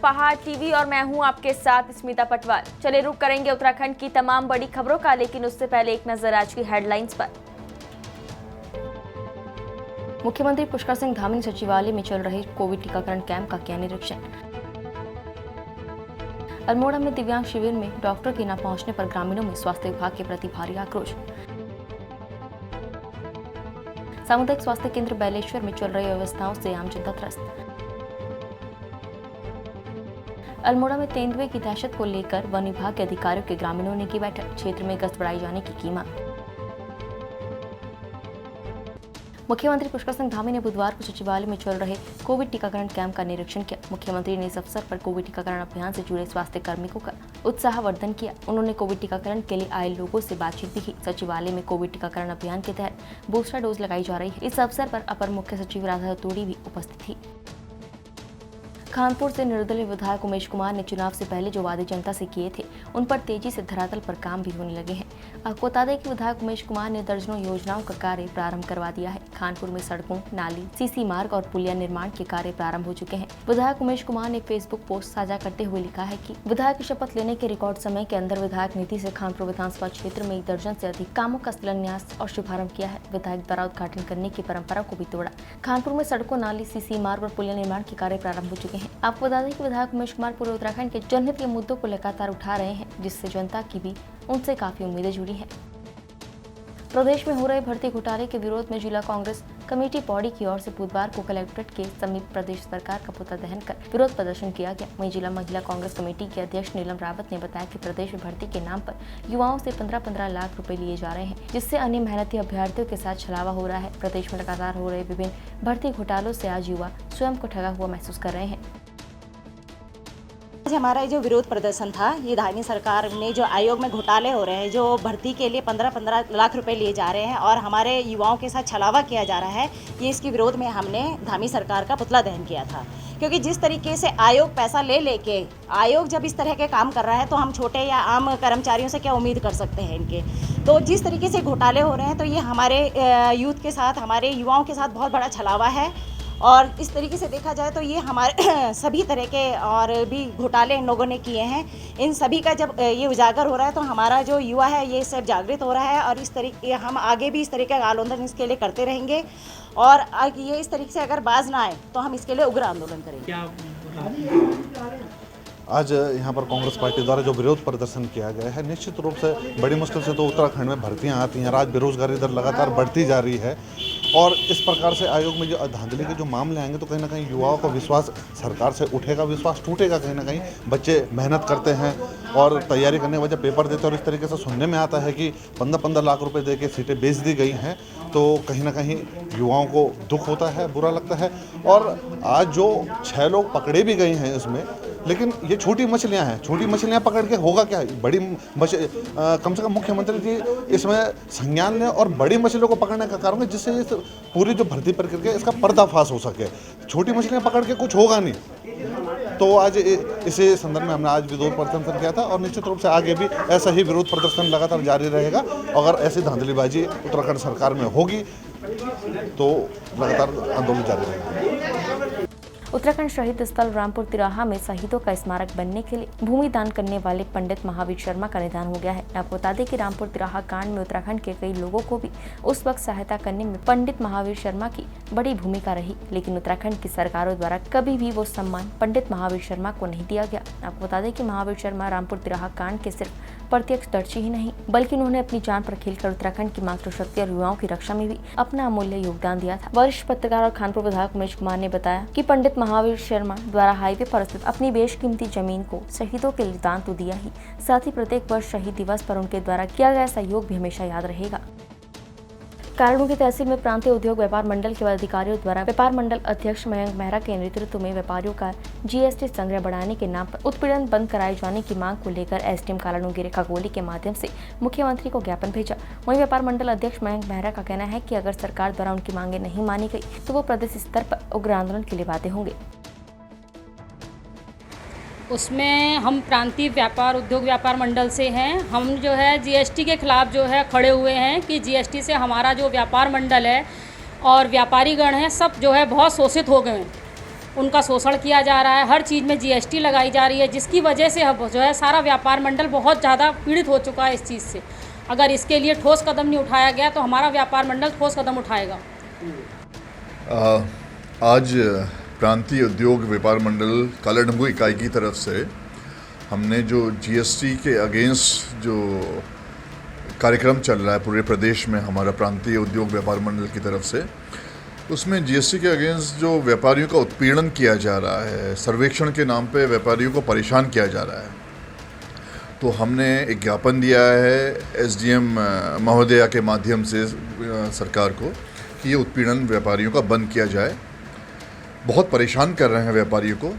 पहाड़ टीवी और मैं हूं आपके साथ स्मिता पटवाल। चले रुक करेंगे उत्तराखंड की तमाम बड़ी खबरों का, लेकिन उससे पहले एक नजर आज की हेडलाइंस पर। मुख्यमंत्री पुष्कर सिंह धामी ने सचिवालय में चल रहे कोविड टीकाकरण कैंप का किया निरीक्षण। अल्मोड़ा में दिव्यांग शिविर में डॉक्टर के न पहुंचने पर ग्रामीणों में स्वास्थ्य विभाग के प्रति भारी आक्रोश। सामुदायिक स्वास्थ्य केंद्र बैलेश्वर में चल रही व्यवस्थाओं से आम जनता त्रस्त। अल्मोड़ा में तेंदुए की दहशत को लेकर वन विभाग के अधिकारियों के ग्रामीणों ने की बैठक, क्षेत्र में गश्त बढ़ाई जाने की मांग। मुख्यमंत्री पुष्कर सिंह धामी ने बुधवार को सचिवालय में चल रहे कोविड टीकाकरण कैंप का निरीक्षण किया। मुख्यमंत्री ने इस अवसर पर कोविड टीकाकरण अभियान से जुड़े स्वास्थ्य कार्मिकों का उत्साहवर्धन किया। उन्होंने कोविड टीकाकरण के लिए आए लोगों से बातचीत भी की। सचिवालय में कोविड टीकाकरण अभियान के तहत बूस्टर डोज लगाई जा रही है। इस अवसर पर अपर मुख्य सचिव राधा रतूड़ी भी उपस्थित थी। कानपुर से निर्दलीय विधायक उमेश कुमार ने चुनाव से पहले जो वादे जनता से किए थे, उन पर तेजी से धरातल पर काम भी होने लगे हैं। आपको बता दें कि विधायक उमेश कुमार ने दर्जनों योजनाओं का कार्य प्रारंभ करवा दिया है। कानपुर में सड़कों, नाली, सीसी मार्ग और पुलिया निर्माण के कार्य प्रारंभ हो चुके हैं। विधायक उमेश कुमार ने फेसबुक पोस्ट साझा करते हुए लिखा है कि विधायक की शपथ लेने के रिकॉर्ड समय के अंदर विधायक नीति से कानपुर विधानसभा क्षेत्र में 1 दर्जन से अधिक कामों का शिलान्यास और शुभारंभ किया है। विधायक द्वारा उद्घाटन करने की परंपरा को भी तोड़ा। कानपुर में सड़कों, नाली, सीसी मार्ग और पुलिया निर्माण के कार्य प्रारंभ हो चुके हैं। आपको बता दें कि विधायक उमेश कुमार पूर्व उत्तराखंड के जनहित के मुद्दों को लगातार उठा रहे हैं, जिससे जनता की भी उनसे काफी उम्मीदें जुड़ी हैं। प्रदेश में हो रहे भर्ती घोटाले के विरोध में जिला कांग्रेस कमेटी पौड़ी की ओर से बुधवार को कलेक्ट्रेट के समीप प्रदेश सरकार का पुतला दहन कर विरोध प्रदर्शन किया गया। वहीं जिला महिला कांग्रेस कमेटी के अध्यक्ष नीलम रावत ने बताया कि प्रदेश में भर्ती के नाम पर युवाओं से 15-15 लाख रुपए लिए जा रहे हैं, जिससे अन्य मेहनती अभ्यर्थियों के साथ छलावा हो रहा है। प्रदेश में लगातार हो रहे विभिन्न भर्ती घोटालों से आज युवा स्वयं को ठगा हुआ महसूस कर रहे हैं। आज हमारा जो विरोध प्रदर्शन था, ये धामी सरकार ने जो आयोग में घोटाले हो रहे हैं, जो भर्ती के लिए 15-15 लाख रुपए लिए जा रहे हैं और हमारे युवाओं के साथ छलावा किया जा रहा है, ये इसके विरोध में हमने धामी सरकार का पुतला दहन किया था। क्योंकि जिस तरीके से आयोग पैसा ले लेके आयोग जब इस तरह के काम कर रहा है, तो हम छोटे या आम कर्मचारियों से क्या उम्मीद कर सकते हैं इनके। तो जिस तरीके से घोटाले हो रहे हैं, तो ये हमारे यूथ के साथ, हमारे युवाओं के साथ बहुत बड़ा छलावा है। और इस तरीके से देखा जाए तो ये हमारे सभी तरह के और भी घोटाले इन लोगों ने किए हैं। इन सभी का जब ये उजागर हो रहा है, तो हमारा जो युवा है ये सब जागृत हो रहा है और इस तरीके हम आगे भी इस तरीके का आंदोलन इसके लिए करते रहेंगे। और ये इस तरीके से अगर बाज ना आए तो हम इसके लिए उग्र आंदोलन करेंगे। आज यहाँ पर कांग्रेस पार्टी द्वारा जो विरोध प्रदर्शन किया गया है, निश्चित रूप से बड़ी मुश्किल से तो उत्तराखंड में भर्तियाँ आती हैं। आज बेरोजगारी दर लगातार बढ़ती जा रही है और इस प्रकार से आयोग में जो धांधली के जो मामले आएंगे, तो कहीं ना कहीं युवाओं का विश्वास सरकार से उठेगा, विश्वास टूटेगा। कहीं ना कहीं बच्चे मेहनत करते हैं और तैयारी करने के वजह पेपर देते हैं और इस तरीके से सुनने में आता है कि 15-15 लाख रुपए दे के सीटें बेच दी गई हैं, तो कहीं ना कहीं युवाओं को दुख होता है, बुरा लगता है। और आज जो 6 लोग पकड़े भी गए हैं इसमें, लेकिन ये छोटी मछलियां हैं। छोटी मछलियां पकड़ के होगा क्या? बड़ी कम से कम मुख्यमंत्री जी इसमें संज्ञान लें और बड़ी मछलियों को पकड़ने का कारण है, जिससे ये पूरी जो भर्ती प्रक्रिया इसका पर्दाफाश हो सके। छोटी मछलियां पकड़ के कुछ होगा नहीं। तो आज इसी संदर्भ में हमने आज विरोध प्रदर्शन किया था और निश्चित रूप से आगे भी ऐसा ही विरोध प्रदर्शन लगातार जारी रहेगा। अगर ऐसी धांधलीबाजी उत्तराखंड सरकार में होगी तो लगातार आंदोलन जारी रहेगा। उत्तराखंड शहीद स्थल रामपुर तिराहा में शहीदों का स्मारक बनने के लिए भूमि दान करने वाले पंडित महावीर शर्मा का निधन हो गया है। आपको बता दें कि रामपुर तिराहा कांड में उत्तराखंड के कई लोगों को भी उस वक्त सहायता करने में पंडित महावीर शर्मा की बड़ी भूमिका रही, लेकिन उत्तराखंड की सरकारों द्वारा कभी भी वो सम्मान पंडित महावीर शर्मा को नहीं दिया गया। आपको बता दें कि महावीर शर्मा रामपुर तिराहा कांड के सिर्फ प्रत्यक्षदर्शी ही नहीं, बल्कि उन्होंने अपनी जान पर खेलकर उत्तराखंड की मातृशक्ति और युवाओं की रक्षा में भी अपना अमूल्य योगदान दिया था। वरिष्ठ पत्रकार और कानपुर विधायक उमेश कुमार ने बताया कि पंडित महावीर शर्मा द्वारा हाईवे पर स्थित अपनी बेशकीमती जमीन को शहीदों के लिए दान तो दिया ही, साथ ही प्रत्येक वर्ष शहीद दिवस पर उनके द्वारा किया गया सहयोग भी हमेशा याद रहेगा। कारणों की तहसील में प्रांतीय उद्योग व्यापार मंडल के अधिकारियों द्वारा व्यापार मंडल अध्यक्ष मयंक मेहरा के नेतृत्व में व्यापारियों का जीएसटी संग्रह बढ़ाने के नाम पर उत्पीड़न बंद कराए जाने की मांग को लेकर एसडीएम कालानुगिरे खगोली के माध्यम से मुख्यमंत्री को ज्ञापन भेजा। वहीं व्यापार मंडल अध्यक्ष मयंक मेहरा का कहना है कि अगर सरकार द्वारा उनकी मांगे नहीं मानी गई तो वो प्रदेश स्तर पर उग्र आंदोलन के लिए बाध्य होंगे। उसमें हम प्रांतीय व्यापार उद्योग व्यापार मंडल से हैं। हम जो है जीएसटी के खिलाफ जो है खड़े हुए हैं कि जीएसटी से हमारा जो व्यापार मंडल है और व्यापारीगण हैं, सब जो है बहुत शोषित हो गए हैं। उनका शोषण किया जा रहा है, हर चीज़ में जीएसटी लगाई जा रही है, जिसकी वजह से अब जो है सारा व्यापार मंडल बहुत ज़्यादा पीड़ित हो चुका है इस चीज़ से। अगर इसके लिए ठोस कदम नहीं उठाया गया तो हमारा व्यापार मंडल ठोस कदम उठाएगा। आज प्रांतीय उद्योग व्यापार मंडल कालाडूंगरी इकाई की तरफ से हमने जो जीएसटी के अगेंस्ट जो कार्यक्रम चल रहा है पूरे प्रदेश में हमारा प्रांतीय उद्योग व्यापार मंडल की तरफ से, उसमें जीएसटी के अगेंस्ट जो व्यापारियों का उत्पीड़न किया जा रहा है, सर्वेक्षण के नाम पे व्यापारियों को परेशान किया जा रहा है, तो हमने एक ज्ञापन दिया है एसडीएम महोदया के माध्यम से सरकार को कि ये उत्पीड़न व्यापारियों का बंद किया जाए। बहुत परेशान कर रहे हैं व्यापारियों को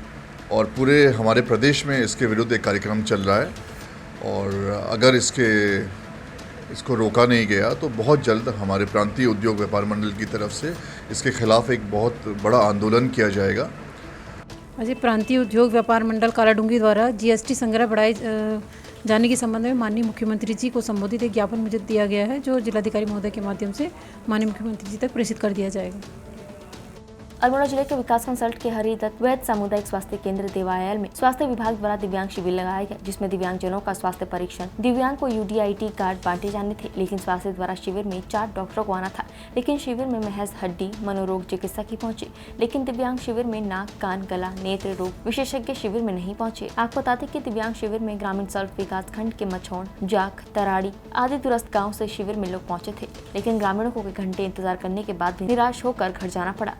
और पूरे हमारे प्रदेश में इसके विरुद्ध एक कार्यक्रम चल रहा है, और अगर इसको रोका नहीं गया तो बहुत जल्द हमारे प्रांतीय उद्योग व्यापार मंडल की तरफ से इसके खिलाफ एक बहुत बड़ा आंदोलन किया जाएगा। अजय प्रांतीय उद्योग व्यापार मंडल कालाडूंगरी द्वारा जीएसटी संग्रह बढ़ाए जाने के संबंध में माननीय मुख्यमंत्री जी को संबोधित एक ज्ञापन मुझे दिया गया है, जो जिलाधिकारी महोदय के माध्यम से माननीय मुख्यमंत्री जी तक प्रेषित कर दिया जाएगा। अल्मोड़ा जिले के विकास कंसल्ट के हरिदत्त वैद्य सामुदायिक स्वास्थ्य केंद्र देवायल में स्वास्थ्य विभाग द्वारा दिव्यांग शिविर लगाया गया, जिसमें दिव्यांगजनों का स्वास्थ्य परीक्षण, दिव्यांग को यूडीआईटी कार्ड बांटे जाने थे। लेकिन स्वास्थ्य द्वारा शिविर में 4 डॉक्टरों को आना था, लेकिन शिविर में महज हड्डी मनोरोग चिकित्सक ही पहुंचे। लेकिन दिव्यांग शिविर में नाक कान गला नेत्र रोग विशेषज्ञ शिविर में नहीं पहुंचे। आपको बता दें कि दिव्यांग शिविर में ग्रामीण सल्ट विकास खंड के मछौड़, जाख, तराड़ी आदि दूरस्थ गाँव से शिविर में लोग पहुंचे थे, लेकिन ग्रामीणों को घंटे इंतजार करने के बाद भी निराश होकर घर जाना पड़ा।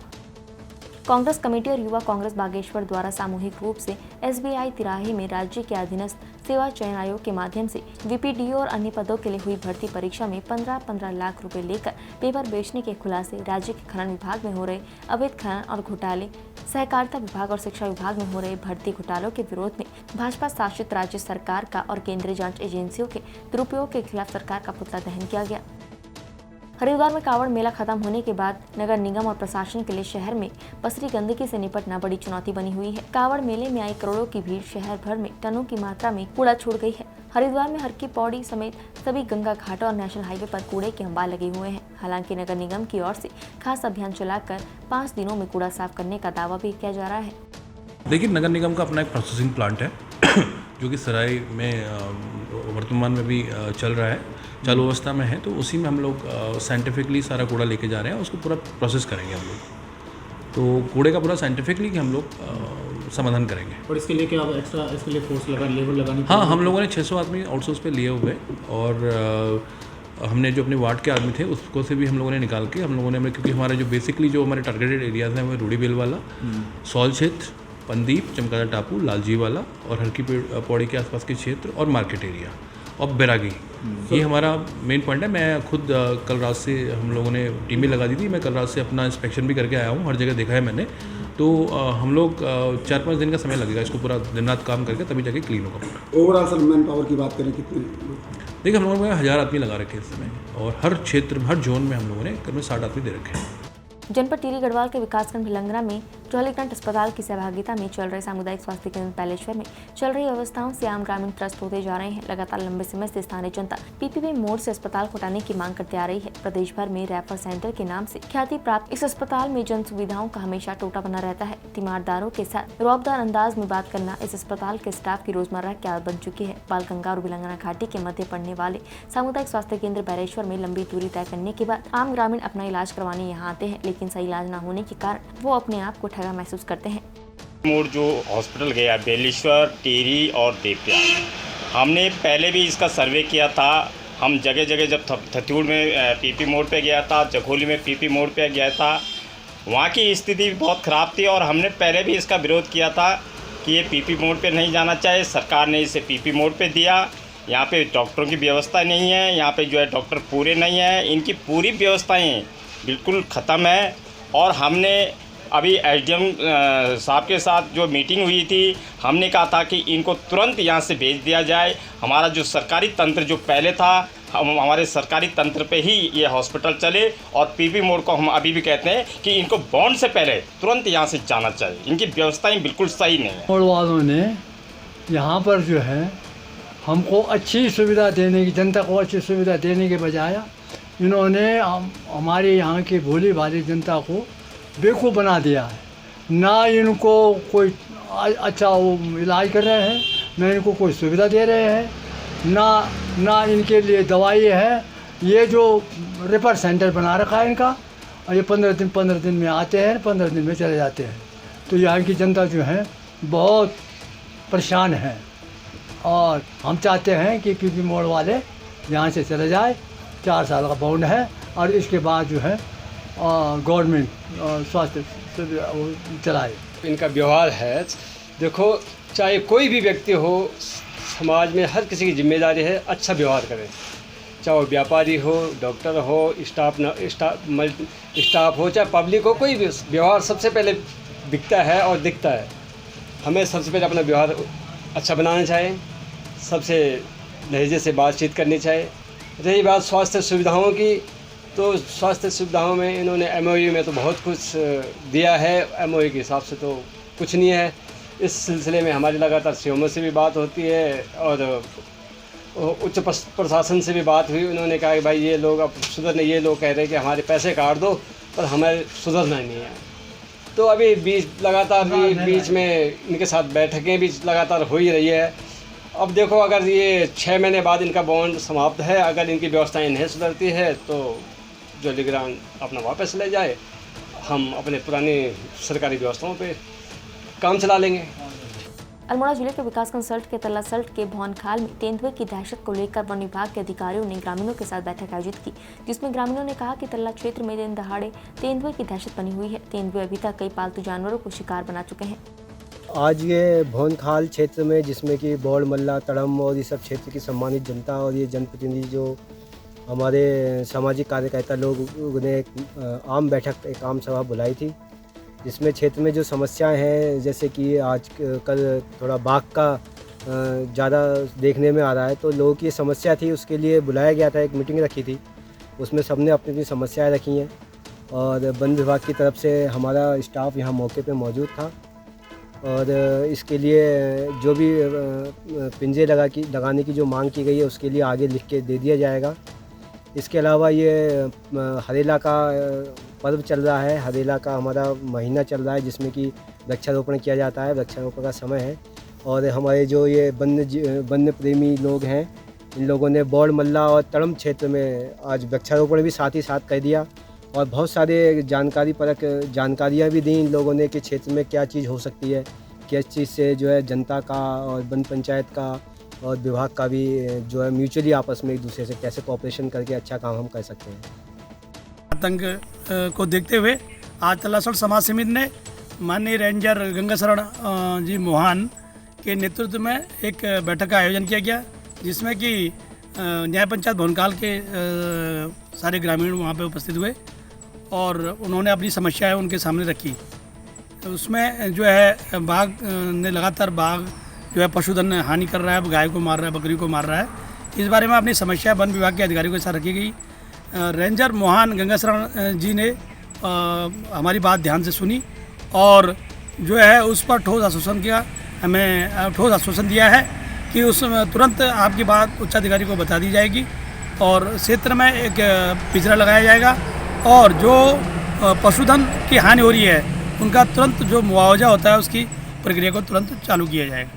कांग्रेस कमेटी और युवा कांग्रेस बागेश्वर द्वारा सामूहिक रूप से एसबीआई तिराहे में राज्य के अधीनस्थ सेवा चयन आयोग के माध्यम से वीपीडीओ और अन्य पदों के लिए हुई भर्ती परीक्षा में 15-15 लाख रुपए लेकर पेपर बेचने के खुलासे, राज्य के खनन विभाग में हो रहे अवैध खनन और घोटाले, सहकारिता विभाग और शिक्षा विभाग में हो रहे भर्ती घोटालों के विरोध में भाजपा शासित राज्य सरकार का और केंद्रीय जांच एजेंसियों के दुरुपयोग के खिलाफ सरकार का पुतला दहन किया गया। हरिद्वार में कावड़ मेला खत्म होने के बाद नगर निगम और प्रशासन के लिए शहर में पसरी गंदगी से निपटना बड़ी चुनौती बनी हुई है। कावड़ मेले में आई करोड़ों की भीड़ शहर भर में टनों की मात्रा में कूड़ा छोड़ गई है। हरिद्वार में हर की पौड़ी समेत सभी गंगा घाटों और नेशनल हाईवे पर कूड़े के अंबार लगे हुए हैं। हालांकि नगर निगम की ओर से खास अभियान चलाकर 5 दिनों में कूड़ा साफ करने का दावा भी किया जा रहा है। देखिए, नगर निगम का अपना एक प्रोसेसिंग प्लांट है जो कि सराय में वर्तमान में भी चल रहा है, चालू अवस्था में है, तो उसी में हम लोग साइंटिफिकली सारा कूड़ा लेके जा रहे हैं, उसको पूरा प्रोसेस करेंगे हम लोग। तो कूड़े का पूरा साइंटिफिकली हम लोग समाधान करेंगे। और इसके लिए क्या एक्स्ट्रा इसके लिए फोर्स लेबर लगानी? हाँ, हम लोगों ने 600 आदमी आउटसोर्स पे लिए हुए, और हमने जो अपने वार्ड के आदमी थे उसको से भी हम लोगों ने निकाल के हम लोगों ने, क्योंकि हमारे जो बेसिकली जो हमारे टारगेटेड एरियाज़ हैं वो रूढ़ी बेल वाला, सौल क्षेत्र, पंदीप, चमकादड़ टापू, लालजी वाला और हरकी पौड़ी के आसपास के क्षेत्र और मार्केट एरिया और बैरागी, ये हमारा मेन पॉइंट है। मैं खुद कल रात से हम लोगों ने टीमें लगा दी थी, मैं कल रात से अपना इंस्पेक्शन भी करके आया हूँ, हर जगह देखा है मैंने। तो हम लोग 4-5 दिन का समय लगेगा इसको पूरा दिन रात काम करके, तभी जाके क्लीन होगा पूरा। ओवरऑल सर मैन पावर की बात करें कितने? देखिए, हम लोगों ने 1000 आदमी लगा रखे इस समय, और हर क्षेत्र हर जोन में हम लोगों ने करीब 60 आदमी दे रखे हैं। जनपद टिहरी गढ़वाल के विकासखंड भिलंगरा में चौहलीकंठ अस्पताल की सहभागिता में चल रहे सामुदायिक स्वास्थ्य केंद्र पैलेश्वर में चल रही व्यवस्थाओं से आम ग्रामीण त्रस्त होते जा रहे हैं। लगातार लंबे समय से स्थानीय जनता पीपीपी मोड़ से अस्पताल को हटाने की मांग करते आ रही है। प्रदेश भर में रेफर सेंटर के नाम से ख्याति प्राप्त इस अस्पताल में जन सुविधाओं का हमेशा टोटा बना रहता है। तीमारदारों के साथ रौबदार अंदाज में बात करना इस अस्पताल के स्टाफ की रोजमर्रा की आदत बन चुकी है। बालगंगा और भिलंगरा घाटी के मध्य पड़ने वाले सामुदायिक स्वास्थ्य केंद्र पैलेश्वर में लंबी दूरी तय करने के बाद आम ग्रामीण अपना इलाज करवाने यहाँ आते हैं, लेकिन सही इलाज न होने के कारण वो अपने आप को ठगा महसूस करते हैं। मोड़ जो हॉस्पिटल गया बेलेश्वर, टिहरी और देवप्रियाग, हमने पहले भी इसका सर्वे किया था। हम जगह जगह जब थत्यूड़ में पीपी मोड़ पे गया था, जखोली में पीपी मोड़ पे गया था, वहाँ की स्थिति बहुत ख़राब थी और हमने पहले भी इसका विरोध किया था कि ये पीपी मोड़ पे नहीं जाना चाहिए। सरकार ने इसे पीपी मोड़ पे दिया। यहाँ पे डॉक्टरों की व्यवस्था नहीं है, यहाँ पे जो है डॉक्टर पूरे नहीं हैं, इनकी पूरी व्यवस्थाएँ बिल्कुल ख़त्म है। और हमने अभी एसडीएम साहब के साथ जो मीटिंग हुई थी, हमने कहा था कि इनको तुरंत यहाँ से भेज दिया जाए। हमारा जो सरकारी तंत्र जो पहले था, हमारे सरकारी तंत्र पे ही ये हॉस्पिटल चले, और पीपी मोड़ को हम अभी भी कहते हैं कि इनको बॉन्ड से पहले तुरंत यहाँ से जाना चाहिए। इनकी व्यवस्थाएं बिल्कुल सही नहीं है। मोड़ वालों ने यहाँ पर जो है हमको अच्छी सुविधा देने की, जनता को अच्छी सुविधा देने के बजाय इन्होंने हमारे यहाँ की भोली भाली जनता को बेवकूफ़ बना दिया है। ना इनको कोई अच्छा वो इलाज कर रहे हैं, ना इनको कोई सुविधा दे रहे हैं, ना इनके लिए दवाई है। ये जो रेफर सेंटर बना रखा है इनका, और ये 15 दिन में आते हैं, 15 दिन में चले जाते हैं। तो यहाँ की जनता जो है बहुत परेशान है, और हम चाहते हैं कि पीपी मोड़ वाले यहाँ से चले जाए। 4 साल का बॉन्ड है, और इसके बाद जो है गवर्नमेंट स्वास्थ्य चलाए। इनका व्यवहार है, देखो चाहे कोई भी व्यक्ति हो, समाज में हर किसी की जिम्मेदारी है अच्छा व्यवहार करें, चाहे वो व्यापारी हो, डॉक्टर हो, स्टाफ हो, चाहे पब्लिक हो, कोई भी व्यवहार सबसे पहले दिखता है और दिखता है। हमें सबसे पहले अपना व्यवहार अच्छा बनाना चाहिए, सबसे लहजे से बातचीत करनी चाहिए। रही बात स्वास्थ्य सुविधाओं की, तो स्वास्थ्य सुविधाओं में इन्होंने MOU में तो बहुत कुछ दिया है, MOU के हिसाब से तो कुछ नहीं है। इस सिलसिले में हमारी लगातार CMO से भी बात होती है, और उच्च प्रशासन से भी बात हुई। उन्होंने कहा कि भाई ये लोग अब सुधरने, ये लोग कह रहे हैं कि हमारे पैसे काट दो, पर हमें सुधरना नहीं है। तो अभी बीच में इनके साथ बैठकें भी लगातार हो ही रही है। अब देखो, अगर ये 6 महीने बाद इनका बॉन्ड समाप्त है, अगर इनकी व्यवस्थाएं नहीं सुधरती है तो जो निगरान अपना वापस ले जाए, हम अपने पुरानी सरकारी व्यवस्थाओं पे काम चला लेंगे। अल्मोड़ा जिले के विकास कंसल्ट के तलासल्ट के भौनखाल में तेंदुए की दहशत को लेकर वन विभाग के अधिकारियों ने ग्रामीणों के साथ बैठक आयोजित की, जिसमें ग्रामीणों ने कहा कि तल्ला क्षेत्र में दिन दहाड़े तेंदुए की दहशत बनी हुई है। तेंदुए अभी तक कई पालतू जानवरों को शिकार बना चुके हैं। आज ये भौनखाल क्षेत्र में, जिसमें कि बौड़ मल्ला, तड़म और ये सब क्षेत्र की सम्मानित जनता और ये जनप्रतिनिधि जो हमारे सामाजिक कार्यकर्ता लोग ने एक आम बैठक, एक आम सभा बुलाई थी, जिसमें क्षेत्र में जो समस्याएं हैं, जैसे कि आज कल थोड़ा बाघ का ज़्यादा देखने में आ रहा है, तो लोगों की समस्या थी, उसके लिए बुलाया गया था। एक मीटिंग रखी थी, उसमें सबने अपनी अपनी समस्याएं रखी हैं, और वन विभाग की तरफ से हमारा स्टाफ यहाँ मौके पे मौजूद था, और इसके लिए जो भी पिंजे लगाने की जो मांग की गई है, उसके लिए आगे लिख के दे दिया जाएगा। इसके अलावा ये हरेला का पर्व चल रहा है, हरेला का हमारा महीना चल रहा है, जिसमें कि वृक्षारोपण किया जाता है, वृक्षारोपण का समय है। और हमारे जो ये वन्य प्रेमी लोग हैं, इन लोगों ने बौड़ मल्ला और तड़म क्षेत्र में आज वृक्षारोपण भी साथ ही साथ कर दिया, और बहुत सारे जानकारियाँ भी दी इन लोगों ने कि क्षेत्र में क्या चीज़ हो सकती है, किस चीज़ से जो है जनता का और वन पंचायत का और विभाग का भी जो है म्यूचुअली आपस में एक दूसरे से कैसे कोऑपरेशन करके अच्छा काम हम कर सकते हैं। आतंक को देखते हुए आज तलासड़ समाज समिति ने माननीय रेंजर गंगा शरण जी मोहन के नेतृत्व में एक बैठक का आयोजन किया गया, जिसमें कि न्याय पंचायत भवनकाल के सारे ग्रामीण वहाँ पे उपस्थित हुए, और उन्होंने अपनी समस्याएं उनके सामने रखी। उसमें जो है बाघ ने लगातार जो है पशुधन हानि कर रहा है, गाय को मार रहा है, बकरी को मार रहा है। इस बारे में अपनी समस्या वन विभाग के अधिकारियों के साथ रखी गई। रेंजर मोहन गंगा शरण जी ने हमारी बात ध्यान से सुनी, और जो है उस पर ठोस आश्वासन किया, हमें ठोस आश्वासन दिया है कि उस तुरंत आपकी बात उच्च अधिकारी को बता दी जाएगी, और क्षेत्र में एक पिंजरा लगाया जाएगा, और जो पशुधन की हानि हो रही है उनका तुरंत जो मुआवजा होता है उसकी प्रक्रिया को तुरंत चालू किया जाएगा।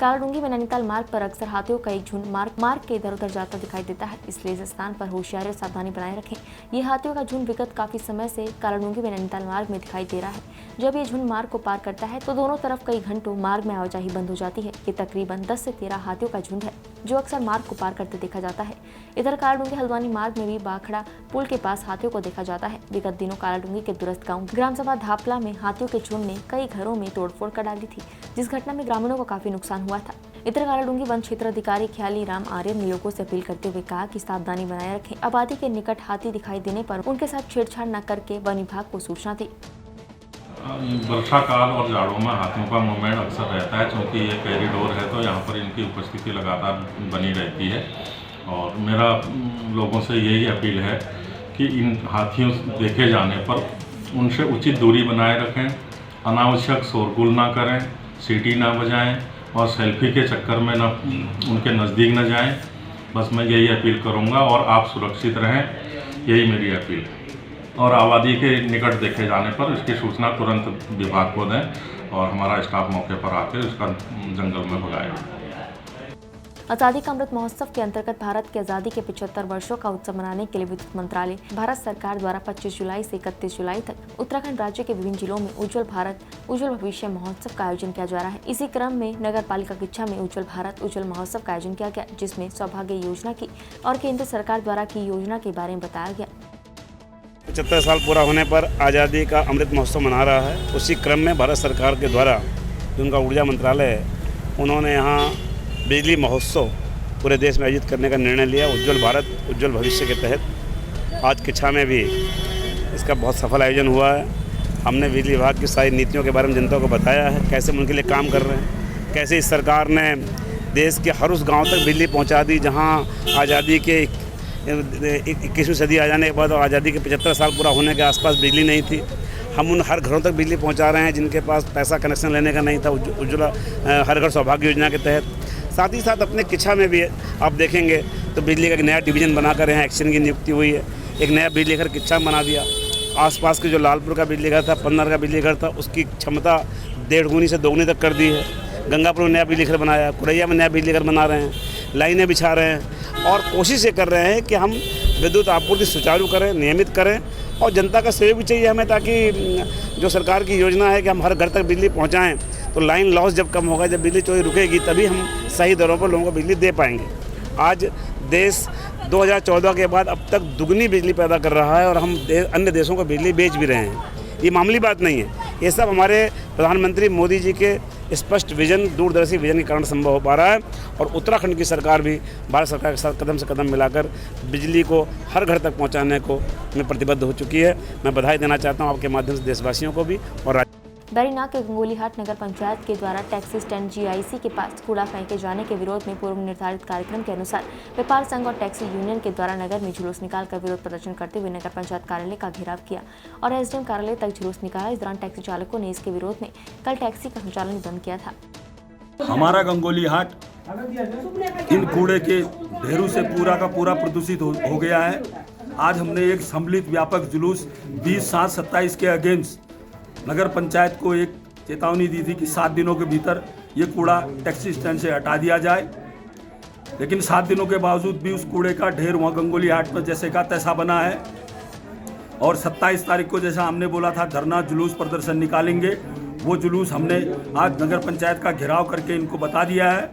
कालाडूंगी में नैनीताल मार्ग पर अक्सर हाथियों का एक झुंड मार्ग के इधर उधर जाता दिखाई देता है, इसलिए इस स्थान पर होशियारी और सावधानी बनाए रखें। ये हाथियों का झुंड विगत काफी समय से कालाडूंगी में नैनीताल मार्ग में दिखाई दे रहा है। जब ये झुंड मार्ग को पार करता है तो दोनों तरफ कई घंटों मार्ग में आवाजाही बंद हो जाती है। ये तकरीबन 10 से 13 हाथियों का झुंड है, जो अक्सर मार्ग को पार करते देखा जाता है। इधर कालाडूंगी हल्द्वानी मार्ग में भी बाखड़ा पुल के पास हाथियों को देखा जाता है। विगत दिनों कालाडूंगी के दूरस्थ गाँव ग्राम सभा धापला में हाथियों के झुंड ने कई घरों में तोड़फोड़ कर डाली थी, जिस घटना में ग्रामीणों को काफी नुकसान हुआ था। इधर कालाडूंगी वन क्षेत्र अधिकारी ख्याली राम आर्य ने लोगों से अपील करते हुए कहा कि सावधानी बनाए रखें। आबादी के निकट हाथी दिखाई देने पर उनके साथ छेड़छाड़ न करके वन विभाग को सूचना दी। वर्षा काल और जाड़ों में हाथियों का मूवमेंट अक्सर रहता है, क्योंकि ये कॉरिडोर है तो यहाँ पर इनकी उपस्थिति लगातार बनी रहती है। और मेरा लोगों से यही अपील है कि इन हाथियों देखे जाने पर उनसे उचित दूरी बनाए रखें, अनावश्यक शोरगुल ना करें, सीटी ना बजाएं और सेल्फी के चक्कर में ना उनके नज़दीक न जाएं। बस मैं यही अपील करूंगा, और आप सुरक्षित रहें, यही मेरी अपील है। और आबादी के निकट देखे जाने पर इसकी सूचना तुरंत विभाग को दें और हमारा स्टाफ मौके पर आकर इसका जंगल में भगाएगा। आज़ादी का अमृत महोत्सव के अंतर्गत भारत की आज़ादी के 75 वर्षों का उत्सव मनाने के लिए विद्युत मंत्रालय भारत सरकार द्वारा 25 जुलाई से 31 जुलाई तक उत्तराखंड राज्य के विभिन्न जिलों में उज्जवल भारत उज्जवल भविष्य महोत्सव का आयोजन किया जा रहा है। इसी क्रम में नगर पालिका किच्छा में उज्जवल भारत उज्जवल महोत्सव का आयोजन किया गया, जिसमें सौभाग्य योजना की और केंद्र सरकार द्वारा की योजना के बारे में बताया गया। 75 साल पूरा होने पर आज़ादी का अमृत महोत्सव मना रहा है। उसी क्रम में भारत सरकार के द्वारा जो उनका ऊर्जा मंत्रालय है, उन्होंने यहाँ बिजली महोत्सव पूरे देश में आयोजित करने का निर्णय लिया। उज्जवल भारत उज्जवल भविष्य के तहत आज किच्छा में भी इसका बहुत सफल आयोजन हुआ है। हमने बिजली विभाग की सारी नीतियों के बारे में जनता को बताया है, कैसे हम उनके लिए काम कर रहे हैं, कैसे इस सरकार ने देश के हर उस गाँव तक बिजली पहुँचा दी जहाँ आज़ादी के 21वीं सदी आ जाने के बाद और आज़ादी के 75 साल पूरा होने के आसपास बिजली नहीं थी। हम उन हर घरों तक बिजली पहुंचा रहे हैं जिनके पास पैसा कनेक्शन लेने का नहीं था, उज्ज्वला हर घर सौभाग्य योजना के तहत। साथ ही साथ अपने किच्छा में भी आप देखेंगे तो बिजली का एक नया डिवीज़न बनाकर यहाँ एक्शन की नियुक्ति हुई है। एक नया बिजली घर किच्छा बना दिया। आसपास के जो लालपुर का बिजली घर था, पन्नर का बिजली घर था, उसकी क्षमता 1.5 गुनी से 2 गुनी तक कर दी है। गंगापुर में नया बिजली घर बनाया, कुरैया में नया बिजली घर बना रहे हैं, लाइनें बिछा रहे हैं और कोशिश ये कर रहे हैं कि हम विद्युत आपूर्ति सुचारू करें, नियमित करें और जनता का सहयोग भी चाहिए हमें, ताकि जो सरकार की योजना है कि हम हर घर तक बिजली पहुंचाएं, तो लाइन लॉस जब कम होगा, जब बिजली चोरी रुकेगी, तभी हम सही दरों पर लोगों को बिजली दे पाएंगे। आज देश 2014 के बाद अब तक दुगनी बिजली पैदा कर रहा है और हम अन्य देशों को बिजली बेच भी रहे हैं। ये मामूली बात नहीं है, ये सब हमारे प्रधानमंत्री मोदी जी के स्पष्ट विजन, दूरदर्शी विजन के कारण संभव हो पा रहा है। और उत्तराखंड की सरकार भी भारत सरकार के साथ कदम से कदम मिलाकर बिजली को हर घर तक पहुंचाने को में प्रतिबद्ध हो चुकी है। मैं बधाई देना चाहता हूं आपके माध्यम से देशवासियों को भी। और बैरीनाग के गंगोलीहाट नगर पंचायत के द्वारा टैक्सी स्टैंड GIC के पास कूड़ा फेंके जाने के विरोध में पूर्व निर्धारित कार्यक्रम के अनुसार व्यापार संघ और टैक्सी यूनियन के द्वारा नगर में जुलूस निकालकर विरोध प्रदर्शन करते हुए नगर पंचायत कार्यालय का घेराव किया और SDM कार्यालय तक जुलूस निकाला। इस दौरान टैक्सी चालकों ने इसके विरोध में कल टैक्सी का संचालन बंद किया था। हमारा गंगोलीहाट इन कूड़े के ढेरों से पूरा का पूरा प्रदूषित हो गया है। आज हमने एक सम्मिलित व्यापक जुलूस 20/7/27 के अगेंस्ट नगर पंचायत को एक चेतावनी दी थी कि 7 दिनों के भीतर ये कूड़ा टैक्सी स्टैंड से हटा दिया जाए, लेकिन 7 दिनों के बावजूद भी उस कूड़े का ढेर वहाँ गंगोलीहाट पर जैसे का तैसा बना है। और 27 तारीख को जैसा हमने बोला था धरना जुलूस प्रदर्शन निकालेंगे, वो जुलूस हमने आज नगर पंचायत का घेराव करके इनको बता दिया है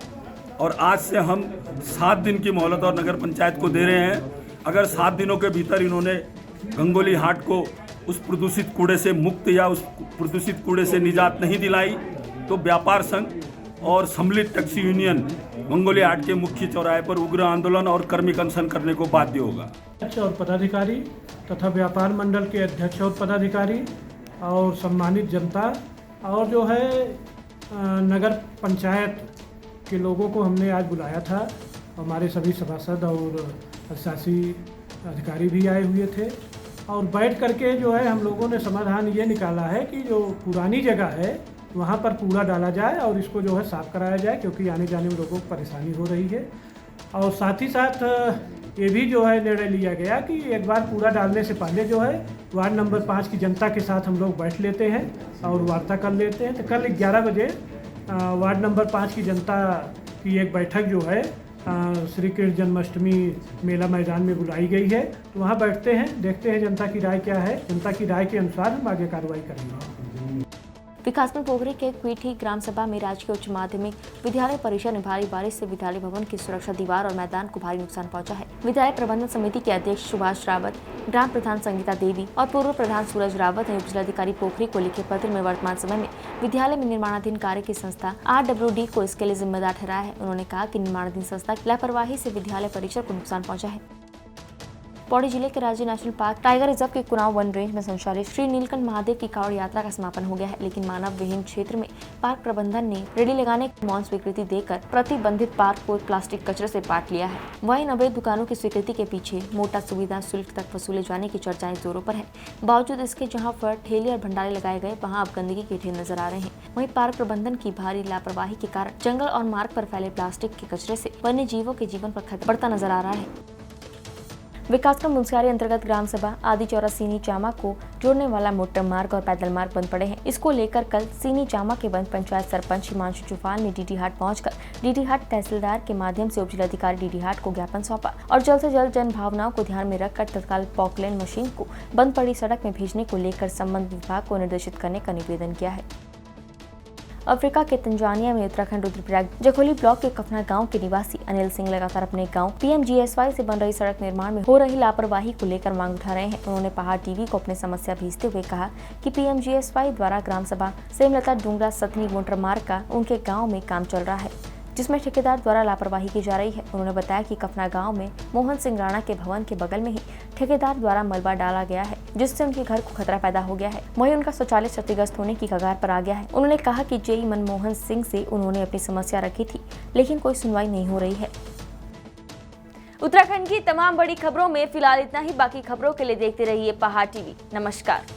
और आज से हम 7 दिन की मोहलत और नगर पंचायत को दे रहे हैं। अगर 7 दिनों के भीतर इन्होंने गंगोलीहाट को उस प्रदूषित कूड़े से मुक्त या उस प्रदूषित कूड़े से निजात नहीं दिलाई तो व्यापार संघ और सम्मिलित टैक्सी यूनियन गंगोलीहाट के मुख्य चौराहे पर उग्र आंदोलन और कर्मिक अनशन करने को बाध्य होगा। अध्यक्ष और पदाधिकारी तथा व्यापार मंडल के अध्यक्ष और पदाधिकारी और सम्मानित जनता और जो है नगर पंचायत के लोगों को हमने आज बुलाया था। हमारे सभी सभासद और प्रशासकीय अधिकारी भी आए हुए थे और बैठ करके जो है हम लोगों ने समाधान ये निकाला है कि जो पुरानी जगह है वहाँ पर कूड़ा डाला जाए और इसको जो है साफ़ कराया जाए, क्योंकि आने जाने में लोगों को परेशानी हो रही है। और साथ ही साथ ये भी जो है निर्णय लिया गया कि एक बार कूड़ा डालने से पहले जो है वार्ड नंबर 5 की जनता के साथ हम लोग बैठ लेते हैं और वार्ता कर लेते हैं। तो कल 11 बजे वार्ड नंबर 5 की जनता की एक बैठक जो है श्री कृष्ण जन्माष्टमी मेला मैदान में बुलाई गई है, तो वहाँ बैठते हैं, देखते हैं जनता की राय क्या है। जनता की राय के अनुसार हम आगे कार्रवाई करेंगे। विकासखंड पोखरी के क्वीठी ग्राम सभा में राजकीय उच्च माध्यमिक विद्यालय परिसर में भारी बारिश से विद्यालय भवन की सुरक्षा दीवार और मैदान को भारी नुकसान पहुंचा है। विद्यालय प्रबंधन समिति के अध्यक्ष सुभाष रावत, ग्राम प्रधान संगीता देवी और पूर्व प्रधान सूरज रावत ने उपजिलाधिकारी पोखरी को लिखे पत्र में वर्तमान समय में विद्यालय में निर्माणाधीन कार्य की संस्था RWD को इसके लिए जिम्मेदार ठहराया है। उन्होंने कहा कि निर्माणाधीन संस्था की लापरवाही से विद्यालय परिसर को नुकसान पहुंचा है। पौड़ी जिले के राज्य नेशनल पार्क टाइगर रिजर्व के कुनाव वन रेंज में संचालित श्री नीलकंठ महादेव की कांवड़ यात्रा का समापन हो गया है, लेकिन मानव विहीन क्षेत्र में पार्क प्रबंधन ने रेडी लगाने की मौन स्वीकृति देकर प्रतिबंधित पार्क को प्लास्टिक कचरे से पाट लिया है। वहीं अवैध दुकानों की स्वीकृति के पीछे मोटा सुविधा शुल्क तक वसूले जाने की चर्चाएं जोरों पर है। बावजूद इसके जहां पर ठेले और भंडारे लगाए गए वहां अब गंदगी के ढेर नजर आ रहे हैं। वहीं पार्क प्रबंधन की भारी लापरवाही के कारण जंगल और मार्ग पर फैले प्लास्टिक के कचरे से वन्य जीवों के जीवन पर खतरा बढ़ता नजर आ रहा है। विकासखंड मुंसियारी अंतर्गत ग्राम सभा आदि चौरा सीनी चामा को जोड़ने वाला मोटर मार्ग और पैदल मार्ग बंद पड़े हैं। इसको लेकर कल सीनी चामा के बंद पंचायत सरपंच हिमांशु चौहान ने डीडी हाट पहुंचकर डीडी हाट तहसीलदार के माध्यम से उपजिलाधिकारी डीडी हाट को ज्ञापन सौंपा और जल्द से जल्द जन भावनाओं को ध्यान में रखकर तत्काल पॉकलेन मशीन को बंद पड़ी सड़क में भेजने को लेकर संबंधित विभाग को निर्देशित करने का निवेदन किया है। अफ्रीका के तंजानिया में उत्तराखंड रुद्रप्रयाग जखोली ब्लॉक के कफना गांव के निवासी अनिल सिंह लगातार अपने गांव पीएमजीएसवाई से बन रही सड़क निर्माण में हो रही लापरवाही को लेकर मांग उठा रहे हैं। उन्होंने पहाड़ टीवी को अपनी समस्या भेजते हुए कहा कि पीएमजीएसवाई द्वारा ग्राम सभा सेमलता डूंगरा सतनी मोटर मार्ग का उनके गाँव में काम चल रहा है, जिसमें ठेकेदार द्वारा लापरवाही की जा रही है। उन्होंने बताया कि कफना गांव में मोहन सिंह राणा के भवन के बगल में ही ठेकेदार द्वारा मलबा डाला गया है, जिससे उनके घर को खतरा पैदा हो गया है। वहीं उनका शौचालय क्षतिग्रस्त होने की कगार पर आ गया है। उन्होंने कहा कि जेई मनमोहन सिंह से उन्होंने अपनी समस्या रखी थी, लेकिन कोई सुनवाई नहीं हो रही है। उत्तराखंड की तमाम बड़ी खबरों में फिलहाल इतना ही। बाकी खबरों के लिए देखते रहिए पहाड़ टीवी। नमस्कार।